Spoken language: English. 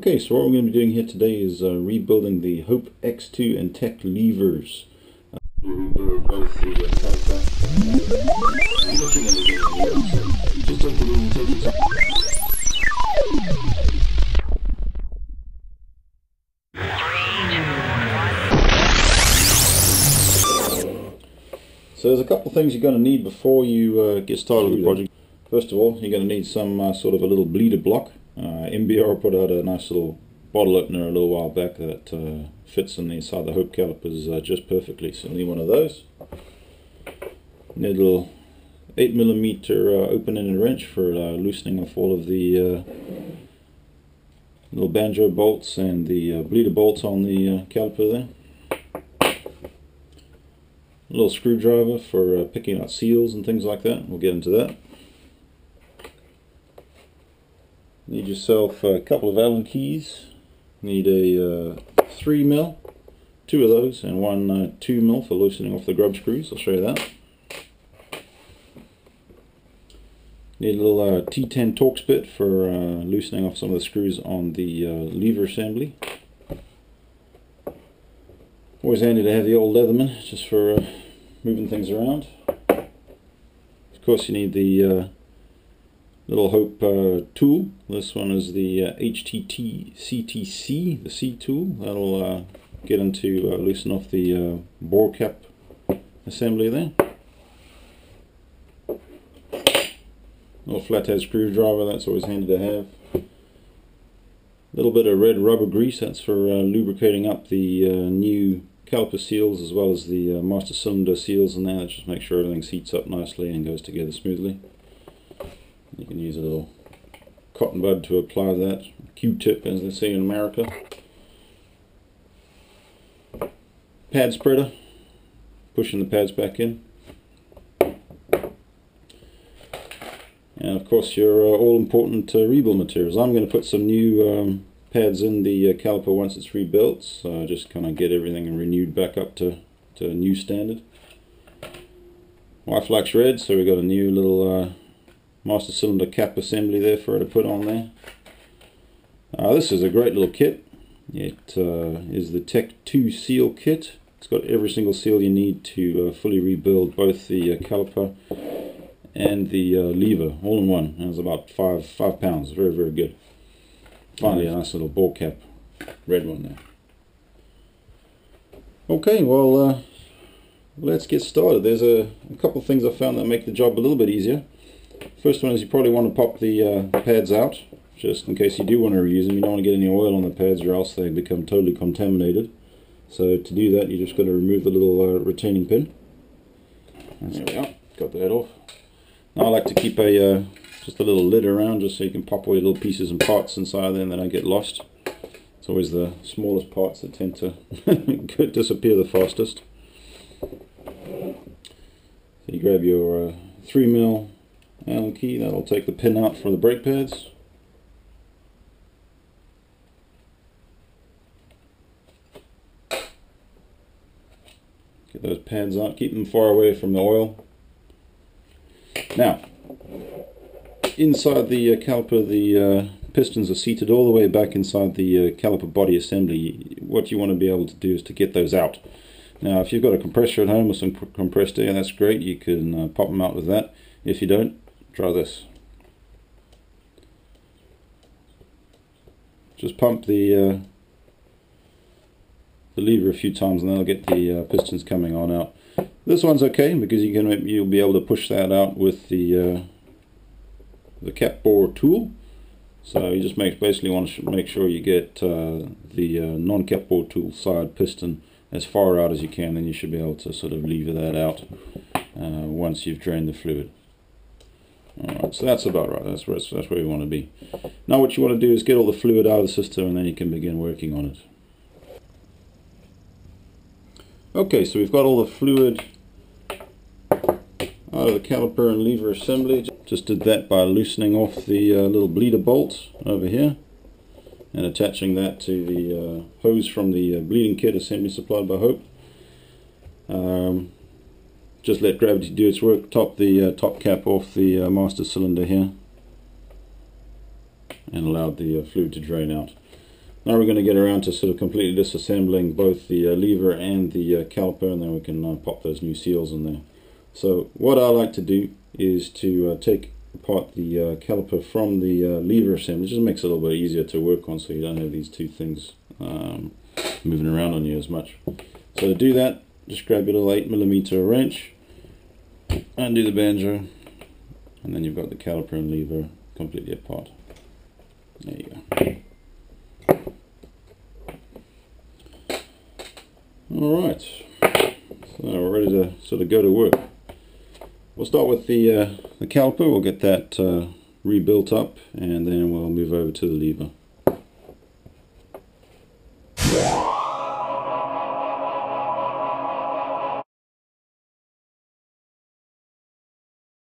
Okay, so what we're going to be doing here today is rebuilding the Hope X2 and Tech levers. Rebuild both the caliper. Just take it in, take your time. So there's a couple of things you're going to need before you get started with the project. First of all, you're going to need some sort of a little bleeder block. MBR put out a nice little bottle opener a little while back that fits in the inside the Hope calipers just perfectly, so you need one of those. Need a little 8mm open-ended wrench for loosening off all of the little banjo bolts and the bleeder bolts on the caliper there. A little screwdriver for picking out seals and things like that. We'll get into that. Need yourself a couple of Allen keys. Need a 3mm, two of those, and one 2mm for loosening off the grub screws. I'll show you that. Need a little T10 Torx bit for loosening off some of the screws on the lever assembly. Always handy to have the old Leatherman just for moving things around. Of course, you need the little Hope tool. This one is the HTT CTC, the C tool. That'll get into loosen off the bore cap assembly there. Little flathead screwdriver, that's always handy to have. A little bit of red rubber grease, that's for lubricating up the new caliper seals as well as the master cylinder seals and that. Just make sure everything heats up nicely and goes together smoothly. You can use a little cotton bud to apply that, Q-tip as they say in America. Pad spreader, pushing the pads back in. And of course your all-important rebuild materials. I'm going to put some new pads in the caliper once it's rebuilt, so just kind of get everything renewed back up to a new standard. Y-Flux red, so we've got a new little master cylinder cap assembly there for her to put on there. This is a great little kit. It is the Tech 2 seal kit. It's got every single seal you need to fully rebuild both the caliper and the lever all in one. And it's about 5 pounds. Very, very good. Finally, a nice little bore cap, red one there. Okay, well, let's get started. There's a couple of things I found that make the job a little bit easier. First one is you probably want to pop the pads out, just in case you do want to reuse them. You don't want to get any oil on the pads or else they become totally contaminated. So to do that, you just got to remove the little retaining pin. And there we are, got that off. Now I like to keep a just a little lid around just so you can pop all your little pieces and parts inside there and they don't get lost. It's always the smallest parts that tend to disappear the fastest. So you grab your 3mm Allen key, that'll take the pin out for the brake pads. Get those pads out, keep them far away from the oil. Now, inside the caliper, the pistons are seated all the way back inside the caliper body assembly. What you want to be able to do is to get those out. Now, if you've got a compressor at home or some compressed air, that's great. You can pop them out with that. If you don't, try this. Just pump the lever a few times and that'll get the pistons coming on out. This one's okay because you'll be able to push that out with the cap bore tool. So you just basically want to make sure you get the non-cap bore tool side piston as far out as you can, then you should be able to sort of lever that out once you've drained the fluid. Alright, so that's about right. That's where we want to be. Now what you want to do is get all the fluid out of the system and then you can begin working on it. Okay, so we've got all the fluid out of the caliper and lever assembly. Just did that by loosening off the little bleeder bolt over here and attaching that to the hose from the bleeding kit assembly supplied by Hope. Just let gravity do its work, top the top cap off the master cylinder here and allowed the fluid to drain out. Now we're going to get around to sort of completely disassembling both the lever and the caliper, and then we can pop those new seals in there. So what I like to do is to take apart the caliper from the lever assembly. It just makes it a little bit easier to work on, so you don't have these two things moving around on you as much. So to do that, just grab your little 8mm wrench, undo the banjo, and then you've got the caliper and lever completely apart. There you go. Alright, so we're ready to sort of go to work. We'll start with the caliper. We'll get that rebuilt up, and then we'll move over to the lever.